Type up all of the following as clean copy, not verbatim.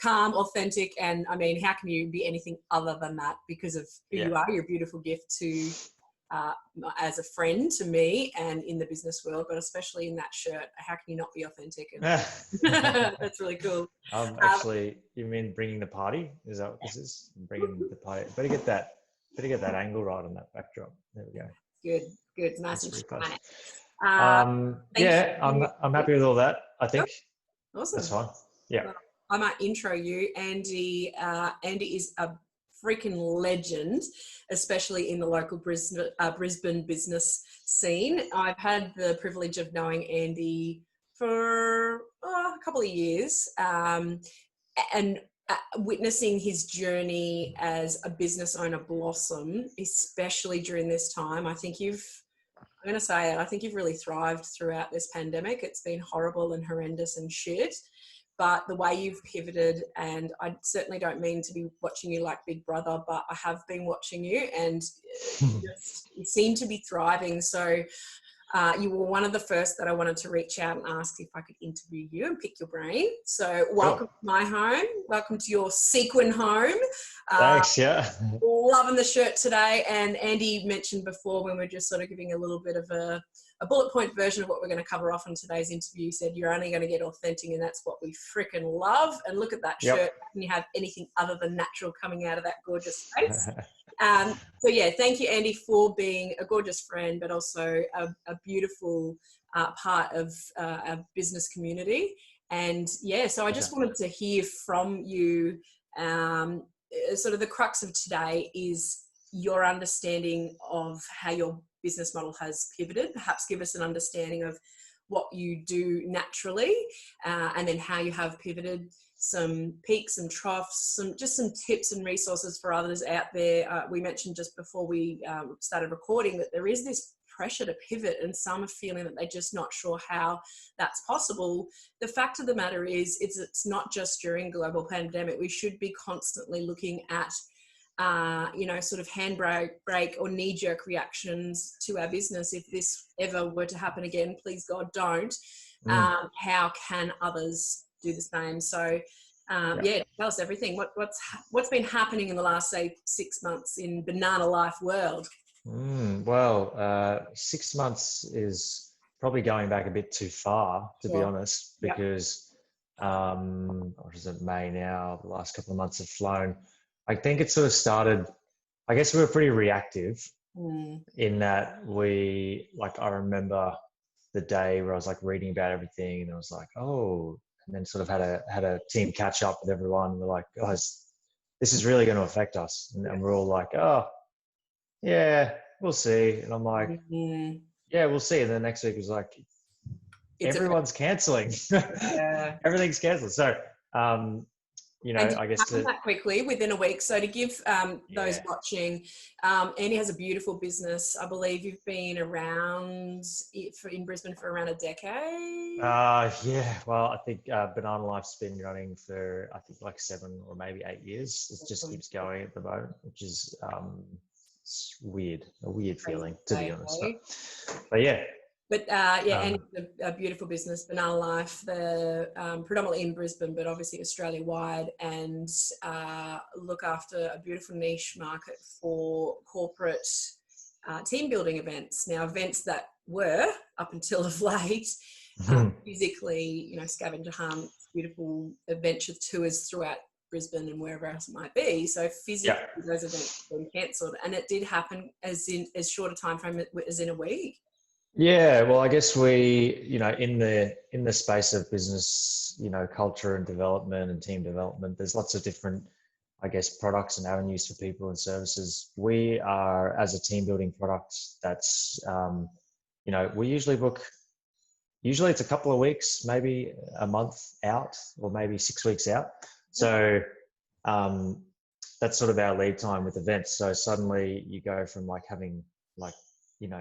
calm, authentic, and I mean, how can you be anything other than that because of who you are? You're a beautiful gift to as a friend to me and in the business world, but especially in that shirt. How can you not be authentic? And that's really cool. Actually, you mean bringing the party? Is that what this is? Bringing the party. Better get that angle right on that backdrop. There we go. Good, nice and shiny. I'm happy with all that. I think. Awesome. That's fine. Yeah. Well, I might intro you, Andy. Andy is a freaking legend, especially in the local Brisbane business scene. I've had the privilege of knowing Andy for a couple of years, and witnessing his journey as a business owner blossom, especially during this time. I think you've really thrived throughout this pandemic. It's been horrible and horrendous and shit. But the way you've pivoted, and I certainly don't mean to be watching you like Big Brother, but I have been watching you and you seem to be thriving. So you were one of the first that I wanted to reach out and ask if I could interview you and pick your brain. So welcome to my home. Welcome to your sequin home. Thanks, yeah. Loving the shirt today. And Andy mentioned before when we were just sort of giving a little bit of a bullet point version of what we're going to cover off in today's interview, said you're only going to get authentic, and that's what we freaking love. And look at that shirt. Can you have anything other than natural coming out of that gorgeous face? So yeah, thank you, Andy, for being a gorgeous friend, but also a beautiful part of our business community. And yeah, so I just wanted to hear from you. Sort of the crux of today is your understanding of how your business model has pivoted. Perhaps give us an understanding of what you do naturally, and then how you have pivoted, some peaks and troughs, some tips and resources for others out there. We mentioned just before we started recording that there is this pressure to pivot, and some are feeling that they're just not sure how that's possible. The fact of the matter is it's not just during global pandemic. We should be constantly looking at sort of handbrake or knee-jerk reactions to our business. If this ever were to happen again, please God don't. How can others do the same? So tell us everything. What's been happening in the last, say, 6 months in BananaLife world? 6 months is probably going back a bit too far, to be honest, because what is it, May now? The last couple of months have flown. I think it sort of started, I guess we were pretty reactive in that I remember the day where I was like reading about everything, and I was like, and then sort of had a team catch up with everyone. We're like, guys, this is really going to affect us. And we're all like, yeah, we'll see. And I'm like, yeah, we'll see. And then the next week was like, everyone's cancelling. Everything's cancelled. So, I guess that quickly within a week. So to give those watching, Andy has a beautiful business. I believe you've been around in Brisbane for around a decade. Well, I think BananaLife's been running for like 7 or maybe 8 years. It just keeps going at the moment, which is it's a weird feeling, to be honest. But yeah. But and a beautiful business, BananaLife. They're predominantly in Brisbane, but obviously Australia-wide, and look after a beautiful niche market for corporate team building events. Now, events that were, up until of late, physically, scavenger hunts, beautiful adventure tours throughout Brisbane and wherever else it might be. So physically, those events have been cancelled, and it did happen as short a time frame as in a week. Yeah, well, I guess we, in the space of business, culture and development and team development, there's lots of different, I guess, products and avenues for people and services. We are, as a team building product, that's, we usually it's a couple of weeks, maybe a month out, or maybe 6 weeks out. So that's sort of our lead time with events. So suddenly you go from having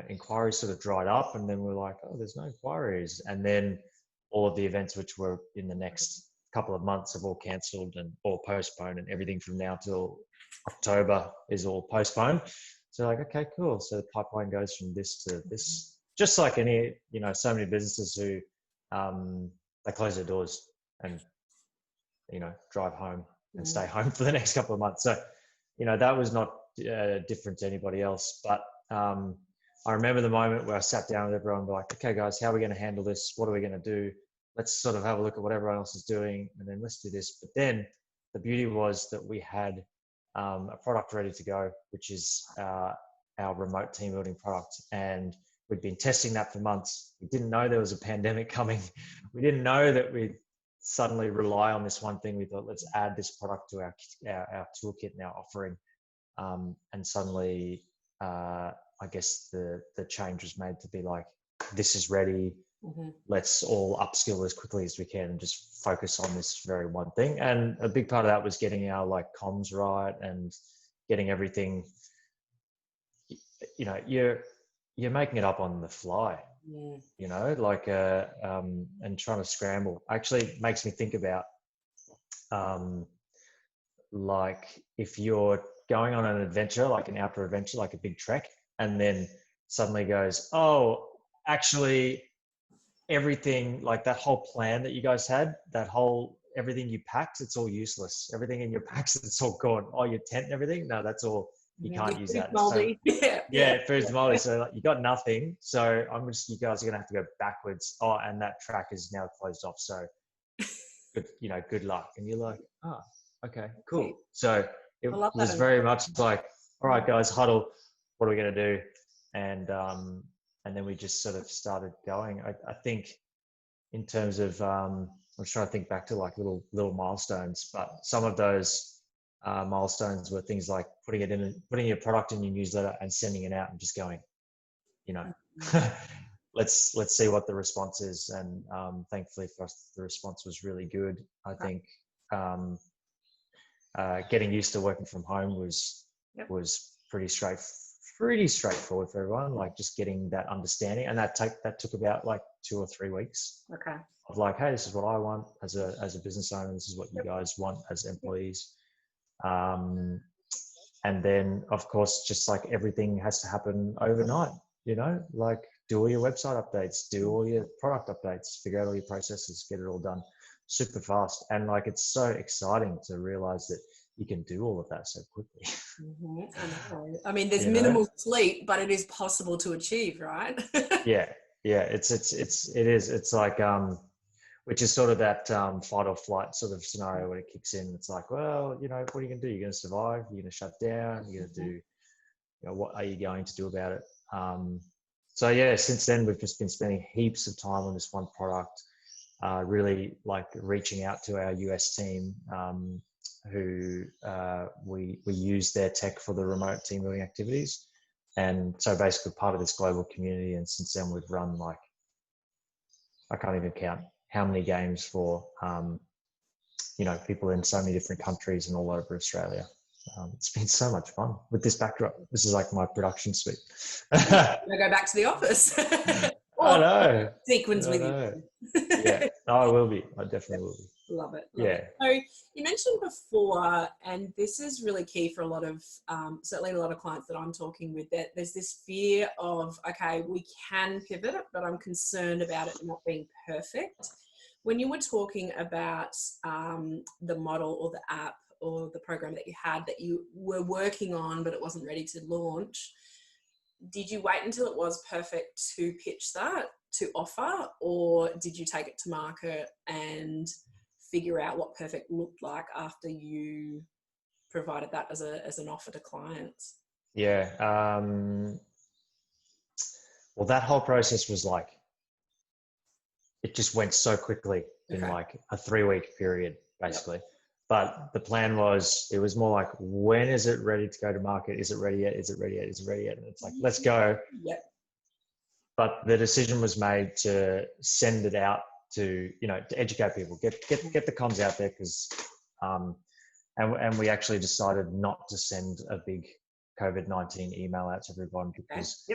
inquiries sort of dried up, and then we're like, there's no inquiries. And then all of the events which were in the next couple of months have all cancelled or postponed, and everything from now till October is all postponed. So okay, cool. So the pipeline goes from this to this, just like any, so many businesses who, they close their doors, and drive home and stay home for the next couple of months. So, that was not different to anybody else. But I remember the moment where I sat down with everyone and be like, okay, guys, how are we going to handle this? What are we going to do? Let's sort of have a look at what everyone else is doing, and then let's do this. But then the beauty was that we had a product ready to go, which is our remote team building product. And we'd been testing that for months. We didn't know there was a pandemic coming. We didn't know that we'd suddenly rely on this one thing. We thought, let's add this product to our toolkit and our offering. And suddenly, I guess the change was made to be like, this is ready. Let's all upskill as quickly as we can and just focus on this very one thing. And a big part of that was getting our comms right and getting everything, you're making it up on the fly, and trying to scramble actually makes me think about, if you're going on an adventure, like an outdoor adventure, like a big trek, and then suddenly goes, oh, actually, everything, like that whole plan that you guys had, everything you packed, it's all useless. Everything in your packs, it's all gone. Oh, your tent and everything? No, that's all. You can't use that. Moldy. So, food's moldy. So you got nothing. So you guys are going to have to go backwards. Oh, and that track is now closed off. So good luck. And you're like, oh, okay, cool. So it was very much like, all right, guys, huddle. What are we going to do? And then we just sort of started going. I think in terms of, I'm trying to think back to little milestones, but some of those milestones were things like putting your product in your newsletter and sending it out and just going, let's see what the response is. And thankfully for us, the response was really good. I think getting used to working from home was pretty straightforward for everyone, like just getting that understanding. And that took about 2 or 3 weeks. Okay. Of hey, this is what I want as a business owner. This is what you guys want as employees. And then of course, just everything has to happen overnight, do all your website updates, do all your product updates, figure out all your processes, get it all done super fast. And it's so exciting to realize that you can do all of that so quickly. I mean, there's minimal sleep, but it is possible to achieve, right? Yeah. It is. It's which is sort of that fight or flight sort of scenario when it kicks in. It's like, well, what are you going to do? You're going to survive. You're going to shut down. You're going to do, what are you going to do about it? So since then we've just been spending heaps of time on this one product, really reaching out to our US team, who we use their tech for the remote team building activities. And so basically part of this global community. And since then we've run I can't even count how many games for, people in so many different countries and all over Australia. It's been so much fun with this backdrop. This is my production suite. I go back to the office. I know. Sequins with you. Yeah, I will be. I definitely will be. Love it. So you mentioned before, and this is really key for a lot of, certainly a lot of clients that I'm talking with, that there's this fear of, okay, we can pivot, but I'm concerned about it not being perfect. When you were talking about the model or the app or the program that you had that you were working on, but it wasn't ready to launch, did you wait until it was perfect to pitch that, to offer, or did you take it to market and figure out what perfect looked like after you provided that as an offer to clients? Yeah. Well, that whole process was it just went so quickly in a 3-week period, basically. Yep. But the plan was, it was more when is it ready to go to market? Is it ready yet? Is it ready yet? Is it ready yet? And it's let's go. Yep. But the decision was made to send it out to, to educate people, get the comms out there, because, and we actually decided not to send a big COVID-19 email out to everyone because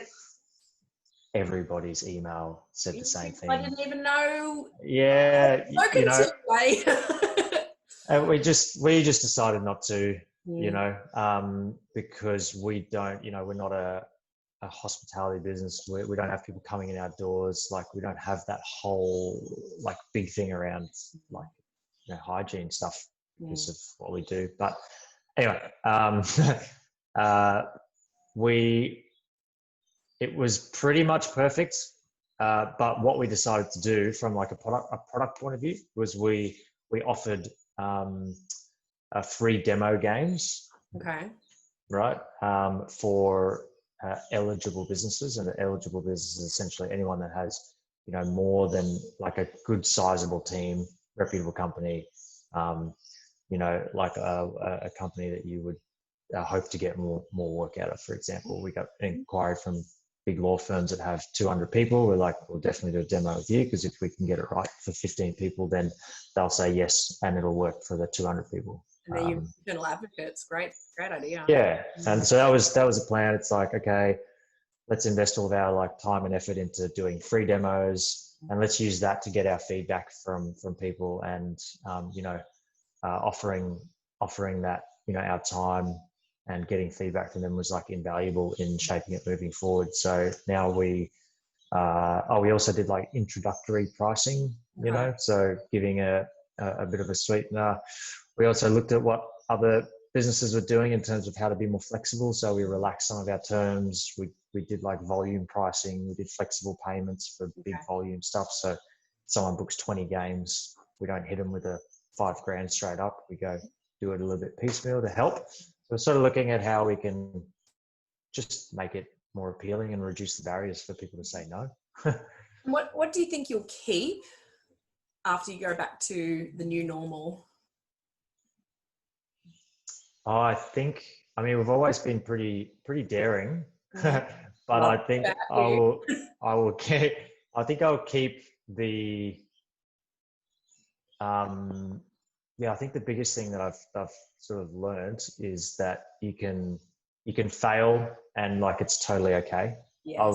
everybody's email said the same thing. I didn't even know. Yeah. And we just decided not to, because we don't, we're not a hospitality business. We don't have people coming in our doors. We don't have that whole big thing around hygiene stuff because of what we do. But anyway, it was pretty much perfect. But what we decided to do from like a product point of view was we offered free demo games. Okay. Right. For eligible businesses, and eligible businesses is essentially anyone that has, you know, more than like a good sizable team, reputable company, you know, like a company that you would hope to get more work out of. For example, we got an inquiry from big law firms that have 200 people. We're like, we'll definitely do a demo with you, because if we can get it right for 15 people, then they'll say yes, and it'll work for the 200 people. And then you're internal advocates. Great idea. Yeah. And so that was the plan. It's like, okay, let's invest all of our like time and effort into doing free demos, and let's use that to get our feedback from people, and you know, offering that, you know, our time and getting feedback from them was like invaluable in shaping it moving forward. So now we also did like introductory pricing, you know, so giving a bit of a sweetener. We also looked at what other businesses were doing in terms of how to be more flexible. So we relaxed some of our terms. We did like volume pricing. We did flexible payments for big volume stuff. So if someone books 20 games, we don't hit them with a $5,000 straight up. We go do it a little bit piecemeal to help. So we're sort of looking at how we can just make it more appealing and reduce the barriers for people to say no. What do you think you'll keep after you go back to the new normal? I mean, we've always been pretty daring, but I think I'll keep the, I think the biggest thing that I've sort of learned is that you can fail, and like, it's totally okay. Yes. I've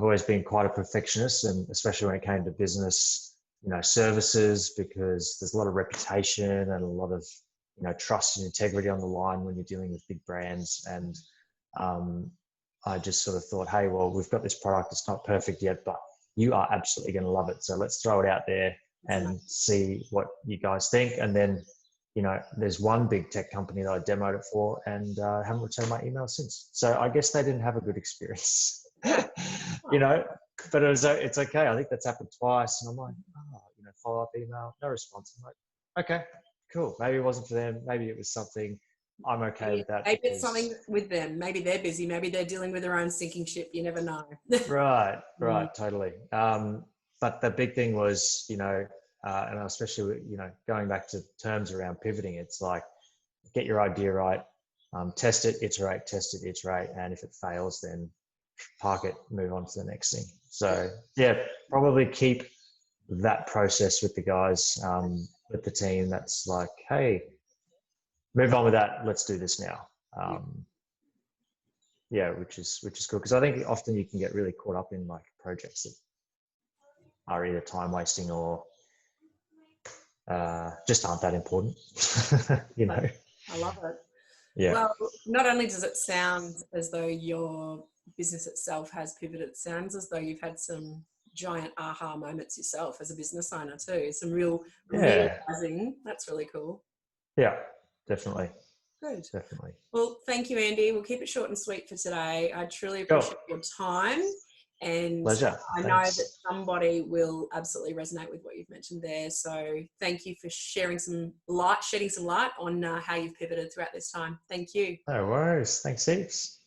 always been quite a perfectionist, and especially when it came to business, you know, services, because there's a lot of reputation and a lot of, you know, trust and integrity on the line when you're dealing with big brands. And I just sort of thought, hey, well, we've got this product. It's not perfect yet, but you are absolutely going to love it. So let's throw it out there and see what you guys think. And then, you know, there's one big tech company that I demoed it for, and haven't returned my email since. So I guess they didn't have a good experience, you know, but it's okay. I think that's happened twice. And I'm like, you know, follow up email, no response. I'm like, okay, cool. Maybe it wasn't for them. Maybe it was something. I'm okay with that. Maybe it's something with them. Maybe they're busy. Maybe they're dealing with their own sinking ship. You never know. Right, totally. But the big thing was, you know, and especially, you know, going back to terms around pivoting, it's like, get your idea right, test it, iterate, and if it fails, then park it, move on to the next thing. So yeah, probably keep that process with the guys, with the team. That's like, hey, move on with that. Let's do this now. Yeah, which is cool, because I think often you can get really caught up in like projects that are either time wasting or just aren't that important. You know. I love it. Yeah. Well, not only does it sound as though your business itself has pivoted, it sounds as though you've had some giant aha moments yourself as a business owner too. Some real realizing. That's really cool. Yeah, definitely. Good. Definitely. Well, thank you, Andy. We'll keep it short and sweet for today. I truly appreciate your time. And pleasure. I know that somebody will absolutely resonate with what you've mentioned there. So thank you for shedding some light on how you've pivoted throughout this time. Thank you. No worries. Thanks heaps.